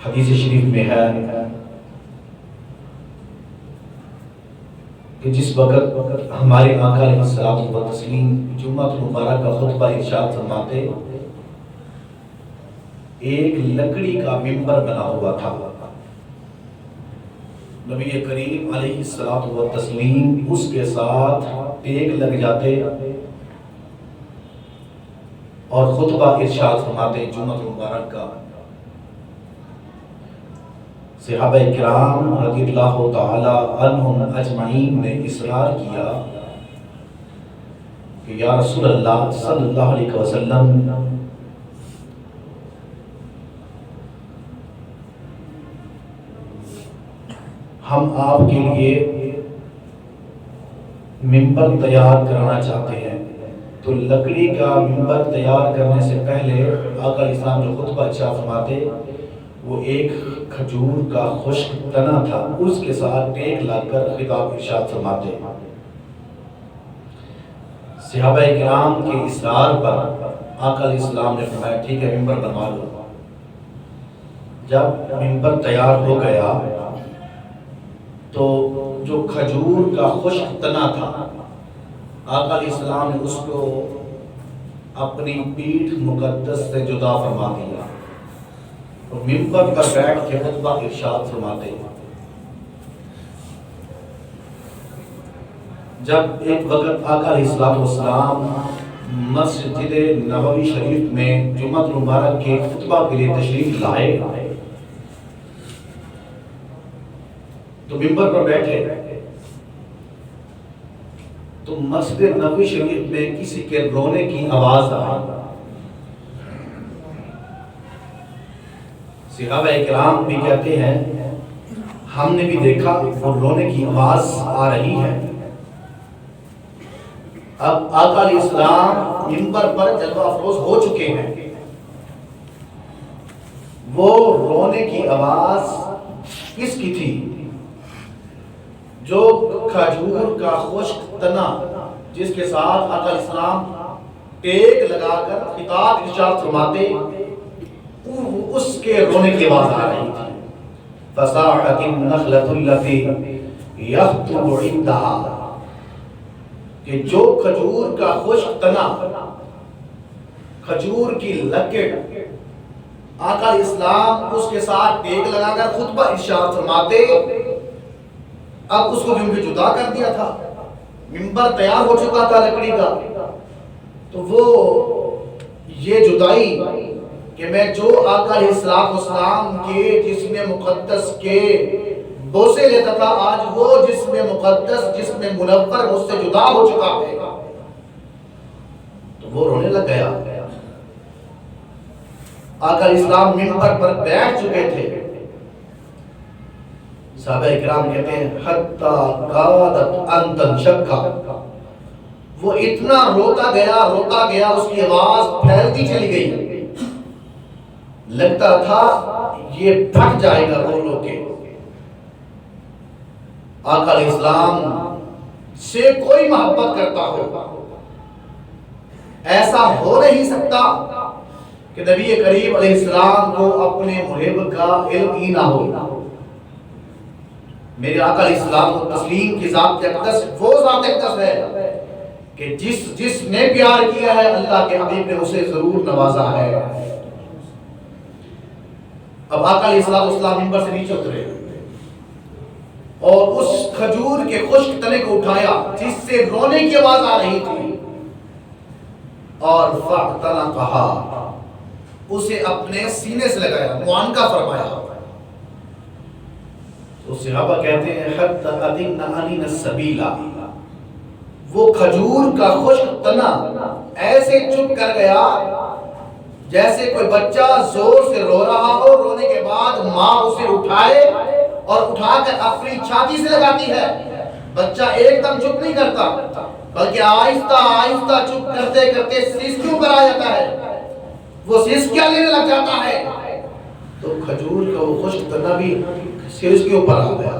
حدیث شریف میں ہے کہ جس وقت ہمارے آقا علیہ الصلوۃ والتسلیم جمعہ مبارک کا خطبہ ارشاد فرماتے، ایک لکڑی کا منبر بنا ہوا تھا، نبی کریم علیہ الصلوۃ والتسلیم اس کے ساتھ ٹیک لگ جاتے اور خطبہ ارشاد فرماتے جمعہ مبارک کا۔ صحابہ کرام رضی اللہ تعالی عنہم اجمعین نے اصرار کیا کہ یا رسول اللہ صلی اللہ علیہ وسلم، ہم آپ کے لیے ممبر تیار کرانا چاہتے ہیں۔ تو لکڑی کا ممبر تیار کرنے سے پہلے آقا علیہ السلام جو خطبہ ارشاد فرماتے وہ ایک کھجور کا خشک تنا تھا، اس کے ساتھ ٹیک لگ کر خطاب ارشاد فرماتے۔ صحابہ کرام کے اصرار پر آقا علیہ السلام نے فرمایا ٹھیک ہے ممبر بنوا لو۔ جب ممبر تیار ہو گیا تو جو کھجور کا خشک تنا تھا آقا علیہ السلام نے اس کو اپنی پیٹھ مقدس سے جدا فرما دیا اور ممبر پر بیٹھ کے خطبہ ارشاد فرماتے۔ جب ایک وقت آقا علیہ السلام مسجد نبوی شریف میں جمعہ مبارک کے خطبہ کے لیے تشریف لائے تو ممبر پر بیٹھے تو مسجد نبوی شریف میں کسی کے رونے کی آواز آئی۔ صحابہ کرام بھی کہتے ہیں ہم نے بھی دیکھا اور رونے کی آواز آ رہی ہے۔ اب آقا علیہ السلام منبر پر جلوہ افروز ہو چکے ہیں، وہ رونے کی آواز کس کی تھی؟ جو کھجور کا خشک تنا جس کے ساتھ آقا علیہ السلام ٹیک لگا کر خطاب ارشاد فرماتے اس کے رونے کی آواز آ رہی تھی۔ فصاحت النخلۃ التي يخطب عندها، کہ جو کھجور کا خشک تنا، کھجور کی لکڑ آقا علیہ السلام اس کے ساتھ ٹیک لگا کر خطبہ ارشاد فرماتے، اب اس کو کیونکہ جدا کر دیا تھا، ممبر تیار ہو چکا تھا لکڑی کا، تو وہ یہ جدائی کہ میں جو آقا علیہ السلام کے جسم مقدس کے بوسے لیتا تھا آج وہ جسم مقدس جسم منور مجھ سے جدا ہو چکا ہے، تو وہ رونے لگ گیا۔ آقا علیہ السلام ممبر پر بیٹھ چکے تھے، صحابہ کرام کہتے ہیں حتی قادت ان تنشقا، وہ اتنا روتا گیا اس کی آواز پھیلتی چلی گئی، لگتا تھا یہ پھٹ جائے گا رو رو کے۔ آقا علیہ السلام سے کوئی محبت کرتا ہو، ایسا ہو نہیں سکتا کہ نبی کریم علیہ السلام کو اپنے محب کا علم ہی نہ ہو۔ میرے آقا علیہ السلام و تسلیم کی ذات اقدس وہ ذات اقدس ہے کہ جس نے پیار کیا ہے اللہ کے حبیب نے اسے ضرور نوازا ہے۔ اب آقا علیہ السلام منبر سے نیچے اترے اور اس کھجور کے خشک تنے کو اٹھایا جس سے رونے کی آواز آ رہی تھی، اور فاعتنقھا، اسے اپنے سینے سے لگایا، معانقہ فرمایا۔ تو صحابہ کہتے ہیں حتی اذن علینا السبیل، وہ کھجور کا خشک تنا ایسے چپ کر گیا جیسے کوئی بچہ زور سے رو رہا ہو، رونے کے بعد ماں اسے اٹھائے اور اٹھا کر اپنی چھاتی سے لگاتی ہے۔ بچہ ایک دم چپ نہیں کرتا بلکہ آہستہ آہستہ چپ کرتے کرتے سسکیوں پر آ جاتا ہے، وہ سسکیاں لینے لگ جاتا ہے۔ تو کھجور کا وہ خشک تنا بھی سر کے اوپر آ گیا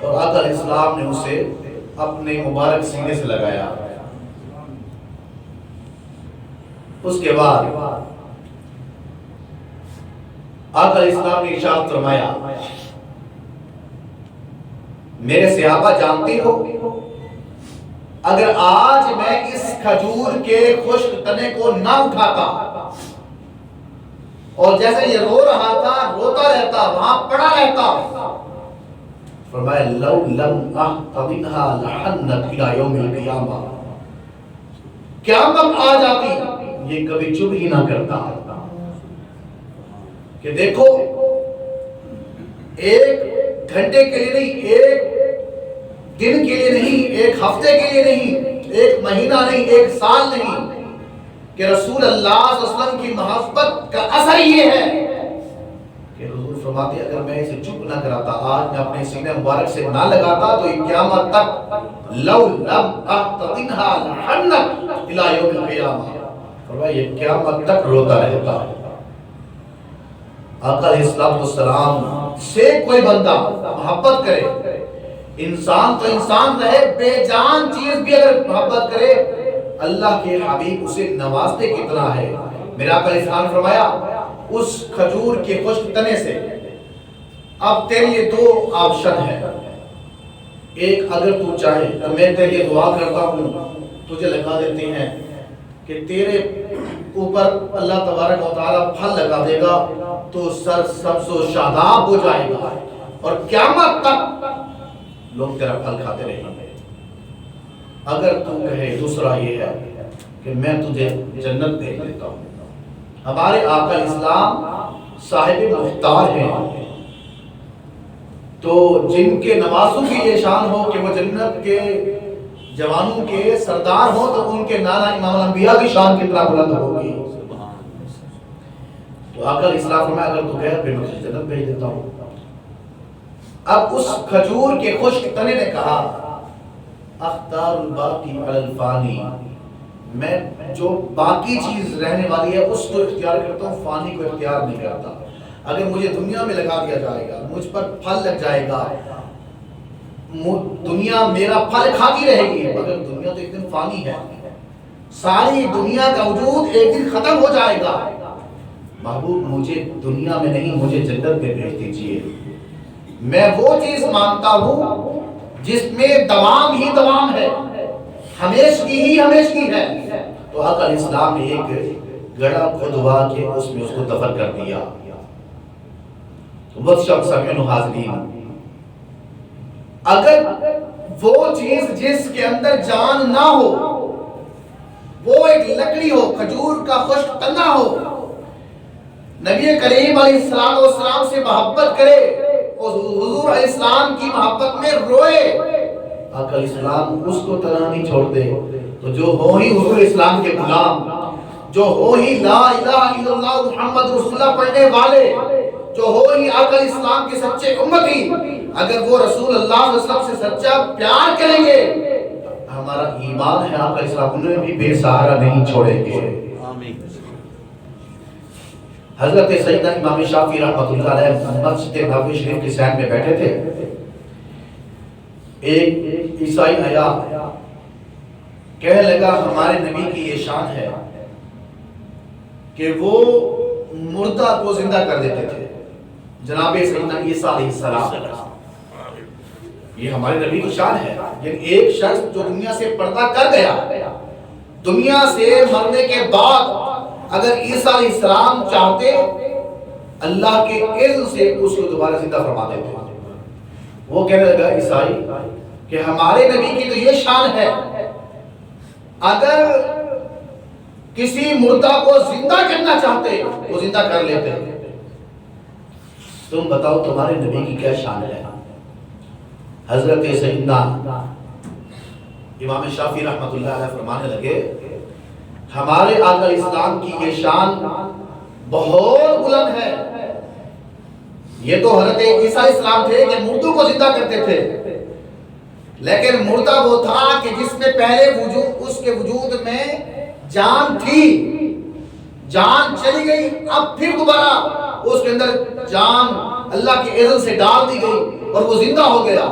اور آقا علیہ السلام نے اسے اپنے مبارک سینے سے لگایا۔ اس کے بعد آقا اسلام نے ارشاد فرمایا میرے صحابہ جانتے ہو اگر آج میں اس کھجور کے خشک تنے کو نہ اٹھاتا اور جیسے یہ رو رہا تھا روتا رہتا وہاں پڑا رہتا فرمایا لو لم احتضنها لحنت الى یوم القیامہ قیامت آ جاتی یہ کبھی چپ ہی نہ کرتا کہ دیکھو ایک گھنٹے کے لیے نہیں ایک دن کے لیے نہیں ایک ہفتے کے لیے نہیں ایک مہینہ نہیں ایک سال نہیں کہ رسول اللہ صلی اللہ علیہ وسلم کی محبت کا اثر یہ ہے کہ حضور فرماتے اگر میں اسے چپ نہ کراتا آج میں اپنے سینے مبارک سے نہ لگاتا تو یہ قیامت تک لو لم احتضنها لحنت الى یوم القیامہ فرمایا یہ قیامت تک روتا رہتا ہے۔ آقا علیہ السلام سے کوئی بندہ محبت کرے انسان تو انسان رہے بے جان چیز بھی اگر محبت کرے اللہ کے حبیب اسے نوازتے کتنا ہے۔ میرا آقا علیہ السلام فرمایا اس کھجور کے خشک تنے سے اب تیرے لیے دو آپشن ہے، ایک اگر تو چاہے تو میں تیرے لیے دعا کرتا ہوں تجھے لگا دیتے ہیں کہ تیرے اوپر اللہ تبارک و تعالیٰ پھل لگا دے گا تو سر سبز و شاداب ہو جائے گا اور قیامت تک لوگ تیرا پھل کھاتے رہیں گے۔ اگر تو کہے دوسرا یہ ہے کہ میں تجھے جنت بھیج دیتا ہوں۔ ہمارے آقا اسلام صاحب مختار ہیں تو جن کے نوازوں کی یہ شان ہو کہ وہ جنت کے جوانوں کے سردار ہوں تو ان کے نانا امام الانبیاء کی شان کتنا بلند ہوگی۔ تو آقا اسلام فرمایا اگر تو کہے پھر میں تجھے جنت بھیج دیتا ہوں۔ اب اس کھجور کے خشک تنے نے کہا اختار الباقی علی الفانی، میں جو باقی چیز رہنے والی ہے اس کو اختیار کرتا ہوں، فانی کو اختیار نہیں کرتا۔ اگر مجھے دنیا میں لگا دیا جائے گا مجھ پر پھل لگ جائے گا دنیا میرا پھل کھاتی رہے گی مگر دنیا تو ایک دن فانی ہے، ساری دنیا کا وجود ایک دن ختم ہو جائے گا۔ محبوب مجھے دنیا میں نہیں مجھے جنت میں بھیج دیجیے، میں وہ چیز مانتا ہوں جس میں دوام ہی دوام ہے، ہمیشگی ہی ہمیشگی ہے۔ تو آقا علیہ السلام نے ایک گڑھا کھودوا کے اس میں اس کو دفن کر دیا۔ سمعین حاضرین اگر وہ چیز جس کے اندر جان نہ ہو وہ ایک لکڑی ہو کھجور کا خشک تنا ہو نبی کریم علیہ السلام سے محبت کرے اور حضور علیہ السلام کی محبت میں روئے آقا علیہ السلام اس کو تنہا نہیں چھوڑ دے تو جو ہو ہی حضور اسلام کے غلام جو ہو ہی لا الہ الا اللہ محمد رسول اللہ پڑھنے والے جو ہو ہی آقا علیہ السلام کے سچے امتی اگر وہ رسول اللہ صلی اللہ علیہ وسلم سے سچا پیار کریں گے ہمارا ایمان ہے آقا علیہ السلام انہیں بھی بے سہارا نہیں چھوڑیں گے۔ حضرت سیدنا امام شافعی رحمۃ اللہ علیہ مسجد نبوی شریف کی سائن میں بیٹھے تھے، ایک عیسائی آیا کہنے لگا ہمارے نبی کی یہ شان ہے کہ وہ مردہ کو زندہ کر دیتے تھے، جناب سیدنا عیسیٰ علیہ السلام، یہ ہمارے نبی کی شان ہے۔ یعنی ایک شخص جو دنیا سے پردہ کر گیا دنیا سے مرنے کے بعد اگر عیسیٰ علیہ السلام چاہتے اللہ کے اذن سے اس کو دوبارہ زندہ فرما دیتے۔ وہ کہنے لگا عیسائی کہ ہمارے نبی کی تو یہ شان ہے اگر کسی مردہ کو زندہ کرنا چاہتے وہ زندہ کر لیتے، تم بتاؤ تمہارے نبی کی کیا شان ہے؟ حضرت سیدنا امام شافعی رحمۃ اللہ علیہ فرمانے لگے ہمارے آقا اسلام کی یہ شان بہت بلند ہے، یہ تو حضرت عیسیٰ علیہ السلام تھے کہ مردوں کو زندہ کرتے تھے، لیکن مردہ وہ تھا کہ جس میں پہلے وجود اس کے وجود میں جان تھی، جان چلی گئی اب پھر دوبارہ اس کے اندر جان اللہ کے اذن سے ڈال دی گئی اور وہ زندہ ہو گیا۔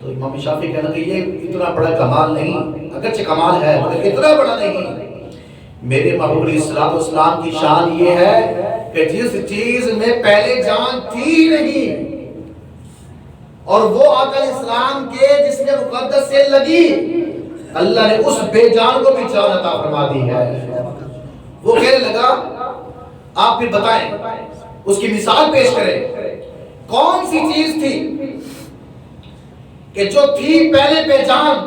تو امام شافعی کہنا کہ یہ اتنا بڑا کمال نہیں، اگرچہ کمال ہے مگر اتنا بڑا نہیں۔ میرے محبوب علیہ السلام کی شان یہ ہے کہ جس چیز میں پہلے جان تھی نہیں، اور وہ آقا اسلام کے جسم مقدس سے لگی، اللہ نے اس بے جان کو بھی جان عطا فرما دی ہے۔ وہ کہنے لگا آپ پھر بتائیں، اس کی مثال پیش کریں، کون سی چیز تھی کہ جو تھی پہلے بے جان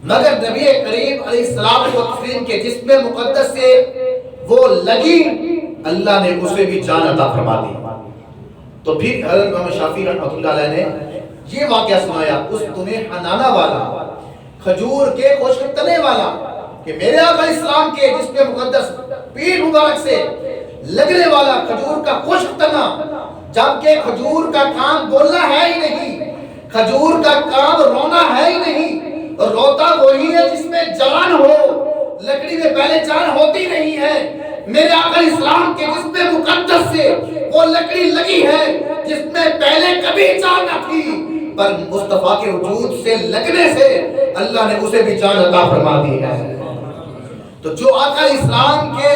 مگر نبی کریم علیہ السلام و تسلیم کے جسم مقدس سے وہ لگی، اللہ نے اسے بھی جان عطا فرما دی۔ تو پھر حضرت امام شافعی رحمۃ اللہ علیہ نے یہ واقعہ سنایا، اس تنے حنانہ والا، کھجور کے خشک تنے والا، کہ میرے آقا اسلام کے جسم مقدس پیٹھ مبارک سے لگنے والا کھجور کا خشک تنا، جبکہ کھجور کا کام بولنا ہے ہی نہیں، کھجور کا کام رونا ہے ہی نہیں، روتا وہی ہے جس میں جان ہو، لکڑی میں پہلے جان ہوتی نہیں ہے۔ میرے آقا اسلام کے جسم مقدس سے وہ لکڑی لگی ہے جس میں پہلے کبھی جان نہ تھی، پر مصطفیٰ کے وجود سے لگنے سے اللہ نے اسے بھی جان عطا فرما دی ہے۔ تو جو آقا اسلام کے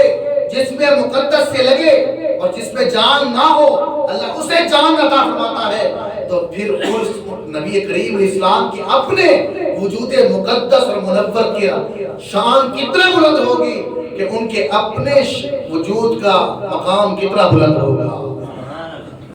جسم مقدس سے لگے اور جس میں جان نہ ہو، اللہ اسے جان عطا فرماتا ہے۔ تو پھر اس نبی کریم علیہ السلام کی اپنے وجود مقدس اور منور کی شان کتنا بلند ہوگی کہ ان کے اپنے وجود کا مقام کتنا بلند ہوگا۔